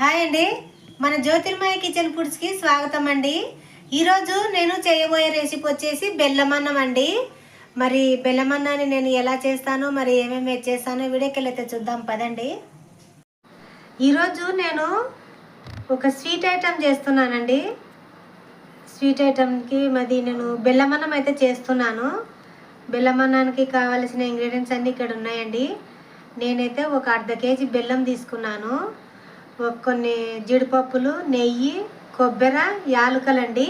Hi అండి, మన జ్యోతిర్మయ kitchen ఫుడ్స్కి స్వాగతం అండి. ఈరోజు నేను చేయబోయే రెసిపీ వచ్చేసి బెల్లమన్నం అండి. మరి బెల్లమన్నాన్ని నేను ఎలా చేస్తానో, మరి ఏమేమి చేస్తానో వీడియోకి వెళ్ళైతే చూద్దాం పదండి. ఈరోజు నేను ఒక స్వీట్ ఐటెం చేస్తున్నానండి. స్వీట్ ఐటెంకి మరి నేను బెల్లమన్నం అయితే చేస్తున్నాను. బెల్లమన్నానికి కావాల్సిన ఇంగ్రీడియంట్స్ అన్నీ ఇక్కడ ఉన్నాయండి. నేనైతే ఒక అర్ధ కేజీ బెల్లం తీసుకున్నాను. కొన్ని జీడిపప్పులు, నెయ్యి, కొబ్బరి, యాలకులండి.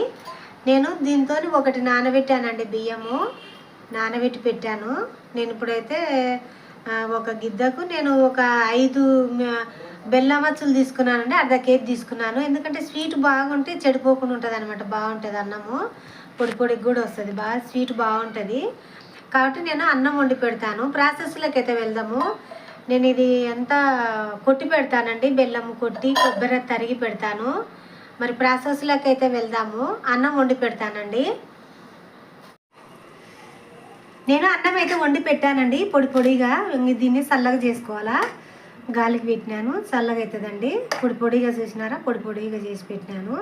నేను దీంతో ఒకటి నానబెట్టానండి, బియ్యము నానబెట్టి పెట్టాను. నేను ఇప్పుడైతే ఒక గిద్దకు నేను ఒక 5 బెల్లం అచ్చులు తీసుకున్నానండి. అర్ధ కేజీ తీసుకున్నాను. ఎందుకంటే స్వీట్ బాగుంటే చెడిపోకుండా ఉంటుంది అనమాట. బాగుంటుంది అన్నము, పొడి పొడికి కూడా వస్తుంది, బాగా స్వీట్ బాగుంటుంది. కాబట్టి నేను అన్నం వండి పెడతాను. ప్రాసెస్లోకి అయితే వెళ్దాము. నేను ఇది అంతా కొట్టి పెడతానండి, బెల్లం కొట్టి కొబ్బరి తరిగి పెడతాను. మరి ప్రాసెస్లోకి అయితే వెళ్దాము. అన్నం వండి పెడతానండి. నేను అన్నం అయితే వండి పెట్టానండి పొడి పొడిగా. దీన్ని చల్లగా చేసుకోవాలా, గాలికి పెట్టినాను, చల్లగా అవుతుందండి. పొడి పొడిగా చూసినారా, పొడి పొడిగా చేసి పెట్టినాను.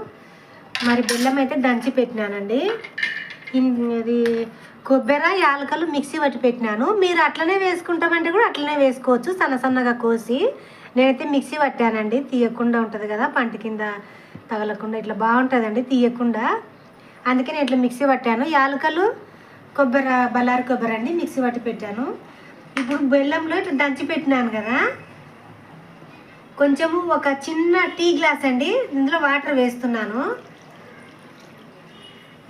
మరి బెల్లం అయితే దంచి పెట్టినానండి. ఇది కొబ్బరి, యాలకలు మిక్సీ పట్టి పెట్టినాను. మీరు అట్లనే వేసుకుంటామంటే కూడా అట్లనే వేసుకోవచ్చు, సన్న సన్నగా కోసి. నేనైతే మిక్సీ పట్టానండి, తీయకుండా ఉంటుంది కదా, పంట కింద తగలకుండా ఇట్లా బాగుంటుందండి తీయకుండా. అందుకే నేను ఇట్లా మిక్సీ పట్టాను. యాలకలు, కొబ్బరి, బల్లారి కొబ్బరి అండి మిక్సీ పట్టి పెట్టాను. ఇప్పుడు బెల్లంలో ఇట్లా దంచి పెట్టినాను కదా, కొంచెము ఒక చిన్న టీ గ్లాస్ అండి ఇందులో వాటర్ వేస్తున్నాను.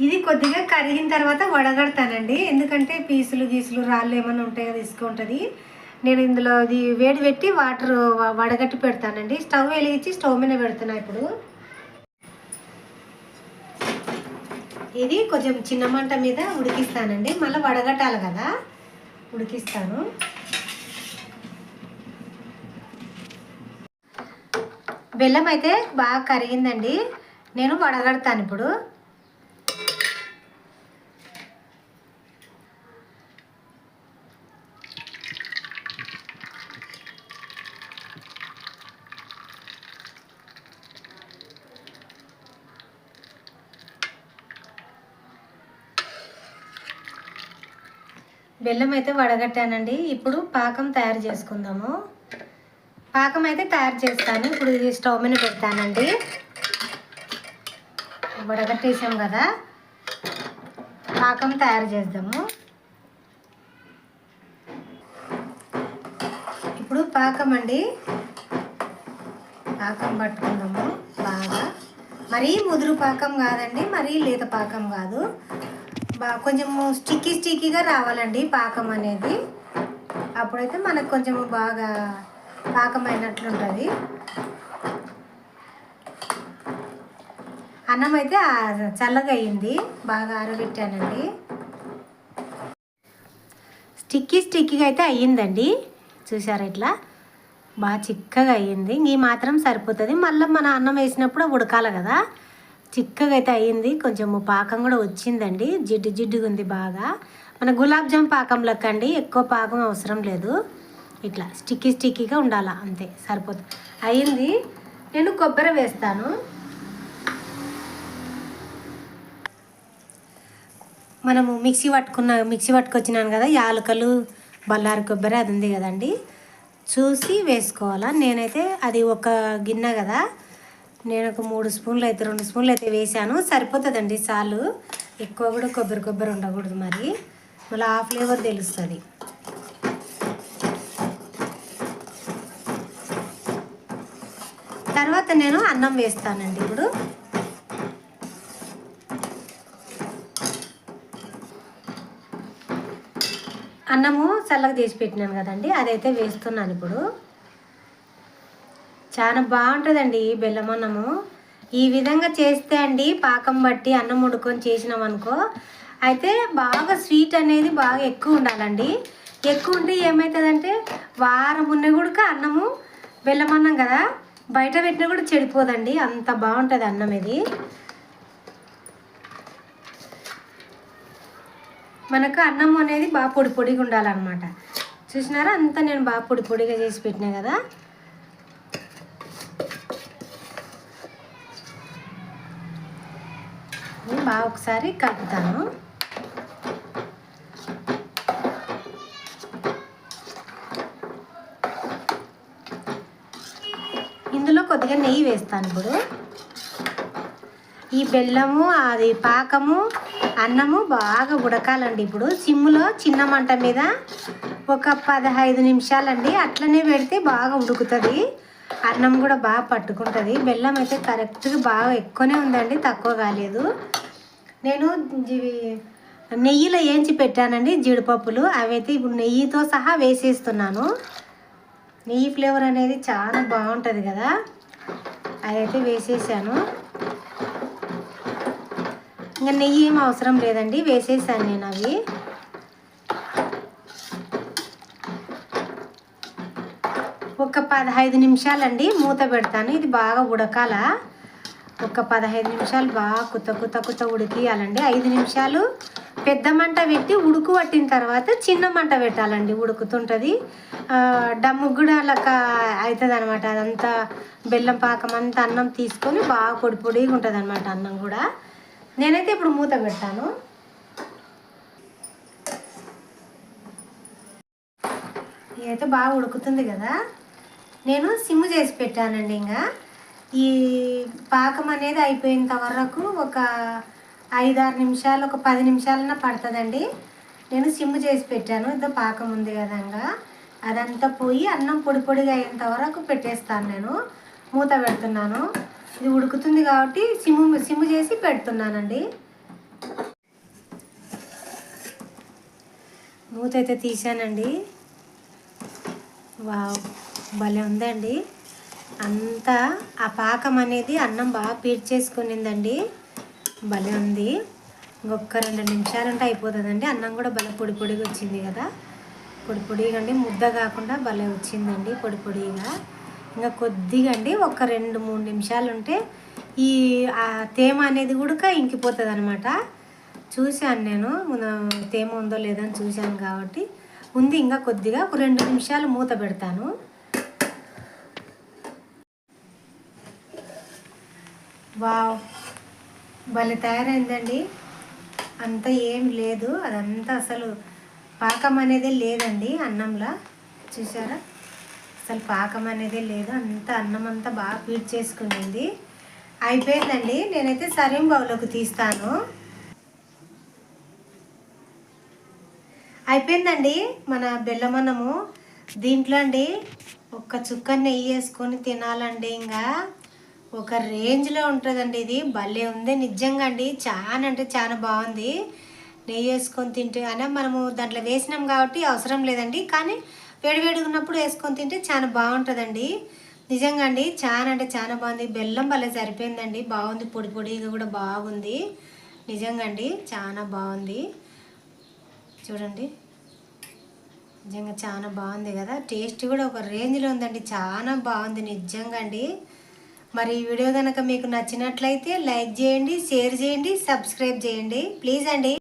ఇది కొద్దిగా కరిగిన తర్వాత వడగడతానండి. ఎందుకంటే పీసులు గీసులు రాళ్ళు ఏమైనా ఉంటాయో తీసుకుంటుంది. నేను ఇందులో ఇది వేడి పెట్టి వాటర్ వడగట్టి పెడతానండి. స్టవ్ వెలిగించి స్టవ్ మీద పెడుతున్నా. ఇప్పుడు ఇది కొంచెం చిన్న మంట మీద ఉడికిస్తానండి. మళ్ళీ వడగట్టాలి కదా, ఉడికిస్తాను. బెల్లం అయితే బాగా కరిగిందండి. నేను వడగడతాను ఇప్పుడు. బెల్లం అయితే వడగట్టానండి. ఇప్పుడు పాకం తయారు చేసుకుందాము. పాకం అయితే తయారు చేస్తాను. ఇప్పుడు ఇది స్టవ్ మీద పెడతానండి. వడగట్టేసాం కదా, పాకం తయారు చేద్దాము. ఇప్పుడు పాకం అండి, పాకం పట్టుకుందాము బాగా. మరీ ముదురు పాకం కాదండి, మరీ లేత పాకం కాదు. కొంచెము స్టిక్కీగా రావాలండి పాకం అనేది. అప్పుడైతే మనకు కొంచెము బాగా పాకం అయినట్లుంటుంది. అన్నం అయితే చల్లగా అయ్యింది, బాగా ఆరబెట్టానండి. స్టిక్కీగా అయితే అయ్యిందండి. చూసారా, ఇట్లా బాగా చిక్కగా అయ్యింది. ఈ మాత్రం సరిపోతుంది. మళ్ళీ మన అన్నం వేసినప్పుడు ఉడకాలి కదా. చిక్కగా అయితే అయ్యింది. కొంచెం పాకం కూడా వచ్చిందండి, జిడ్డుగా ఉంది బాగా. మన గులాబ్ జామ్ పాకం లెక్క అండి, ఎక్కువ పాకం అవసరం లేదు. ఇట్లా స్టిక్కీగా ఉండాలా, అంతే సరిపోతుంది. అయ్యింది. నేను కొబ్బరి వేస్తాను. మనము మిక్సీ పట్టుకొచ్చినాను కదా, యాలకలు, బల్లారి కొబ్బరి అది ఉంది కదండి, చూసి వేసుకోవాలా. నేనైతే అది ఒక గిన్నె కదా, నేను ఒక 3 స్పూన్లు అయితే 2 స్పూన్లు అయితే వేసాను, సరిపోతుందండి చాలు. ఎక్కువ కూడా కొబ్బరి ఉండకూడదు, మరి మళ్ళీ ఆ ఫ్లేవర్ తెలుస్తుంది. తర్వాత నేను అన్నం వేస్తానండి. ఇప్పుడు అన్నము చల్లగా చేసి పెట్టినాను కదండి, అదైతే వేస్తున్నాను ఇప్పుడు. చాలా బాగుంటుందండి బెల్లం అన్నము. ఈ విధంగా చేస్తే అండి, పాకం బట్టి అన్నం వండుకొని చేసినాం అనుకో, అయితే బాగా స్వీట్ అనేది బాగా ఎక్కువ ఉండాలండి. ఎక్కువ ఉంటే ఏమవుతుందంటే, వారం ఉన్న కూడా అన్నము బెల్లం అన్నం కదా, బయట పెట్టినా కూడా చెడిపోదండి, అంత బాగుంటుంది అన్నం ఇది. మనకు అన్నం అనేది బాగా పొడిగా ఉండాలన్నమాట. చూసినారా, అంతా నేను బాగా పొడిగా చేసి పెట్టినా కదా. బాగా ఒకసారి కలుపుతాను. ఇందులో కొద్దిగా నెయ్యి వేస్తాను. ఇప్పుడు ఈ బెల్లము అది పాకము అన్నము బాగా ఉడకాలండి. ఇప్పుడు సిమ్లో చిన్న మంట మీద ఒక 15 నిమిషాలండి అట్లనే పెడితే బాగా ఉడుకుతుంది. అన్నం కూడా బాగా పట్టుకుంటుంది. బెల్లం అయితే కరెక్ట్గా బాగా ఎక్కువనే ఉందండి, తక్కువ కాలేదు. నేను నెయ్యిలో వేయించి పెట్టానండి జీడిపప్పులు. అవైతే ఇప్పుడు నెయ్యితో సహా వేసేస్తున్నాను. నెయ్యి ఫ్లేవర్ అనేది చాలా బాగుంటుంది కదా, అదైతే వేసేసాను. ఇంకా నెయ్యి ఏం అవసరం లేదండి, వేసేసాను నేను అవి. ఒక 15 నిమిషాలండి మూత పెడతాను. ఇది బాగా ఉడకాల. ఒక 15 నిమిషాలు బాగా కుత్త ఉడికియాలండి. 5 నిమిషాలు పెద్ద మంట పెట్టి ఉడుకు పట్టిన తర్వాత చిన్న మంట పెట్టాలండి, ఉడుకుతుంటుంది. డమ్ము కూడా అలా అవుతుంది అనమాట. అదంతా బెల్లం పాకం అంతా అన్నం తీసుకొని బాగా పొడిగా ఉంటుంది అనమాట అన్నం కూడా. నేనైతే ఇప్పుడు మూత పెడతాను. ఇదైతే బాగా ఉడుకుతుంది కదా, నేను సిమ్ చేసి పెట్టానండి. ఇంకా ఈ పాకం అనేది అయిపోయేంత వరకు ఒక 5-6 నిమిషాలు, ఒక 10 నిమిషాలన్నా పడుతుందండి. నేను సిమ్ చేసి పెట్టాను. ఇదో పాకం ఉంది కదా, ఇంకా అదంతా పోయి అన్నం పొడిగా అయ్యేంత వరకు పెట్టేస్తాను. నేను మూత పెడుతున్నాను. ఇది ఉడుకుతుంది కాబట్టి సిమ్ చేసి పెడుతున్నానండి. మూత అయితే తీసానండి. వావ్, భలే ఉందండి. అంతా ఆ పాకం అనేది అన్నం బాగా పీడ్చేసుకునిందండి. భలే ఉంది. ఇంకొక 2 నిమిషాలు ఉంటే అయిపోతుందండి. అన్నం కూడా భలే పొడిగా వచ్చింది కదా, పొడిగా అండి, ముద్ద కాకుండా భలే వచ్చిందండి పొడిగా. ఇంకా కొద్దిగా అండి ఒక 2-3 నిమిషాలు ఉంటే ఈ తేమ అనేది కూడా ఇంకిపోతుంది అనమాట. చూశాను నేను, తేమ ఉందో లేదో అని చూశాను కాబట్టి ఉంది. ఇంకా కొద్దిగా ఒక 2 నిమిషాలు మూత పెడతాను. వావ్, భలే తయారైందండి. అంతా ఏం లేదు, అదంతా అసలు పాకం అనేదే లేదండి అన్నంలో. చూసారా, అసలు పాకం అనేదే లేదు. అంతా అన్నం అంతా బాగా పీడ్చేసుకునింది. అయిపోయిందండి. నేనైతే సర్వింగ్ బౌల్లోకి తీస్తాను. అయిపోయిందండి మన బెల్లమన్నము. దీంట్లో అండి ఒక్క చుక్క నెయ్యి వేసుకొని తినాలండి, ఇంకా ఒక రేంజ్లో ఉంటుందండి. ఇది భలే ఉంది నిజంగా అండి. చాలా అంటే చాలా బాగుంది. నెయ్యి వేసుకొని తింటే అయినా మనము దాంట్లో వేసినాం కాబట్టి అవసరం లేదండి, కానీ వేడిగా ఉన్నప్పుడు వేసుకొని తింటే చాలా బాగుంటుందండి. నిజంగా అండి చాలా అంటే చాలా బాగుంది. బెల్లం భలే సరిపోయిందండి, బాగుంది. పొడిగా కూడా బాగుంది. నిజంగా అండి చాలా బాగుంది. చూడండి, నిజంగా చాలా బాగుంది కదా. టేస్ట్ కూడా ఒక రేంజ్లో ఉందండి, చాలా బాగుంది నిజంగా అండి. మరి ఈ వీడియో కనుక మీకు నచ్చినట్లయితే లైక్ చేయండి, షేర్ చేయండి, సబ్స్క్రైబ్ చేయండి ప్లీజ్ అండి.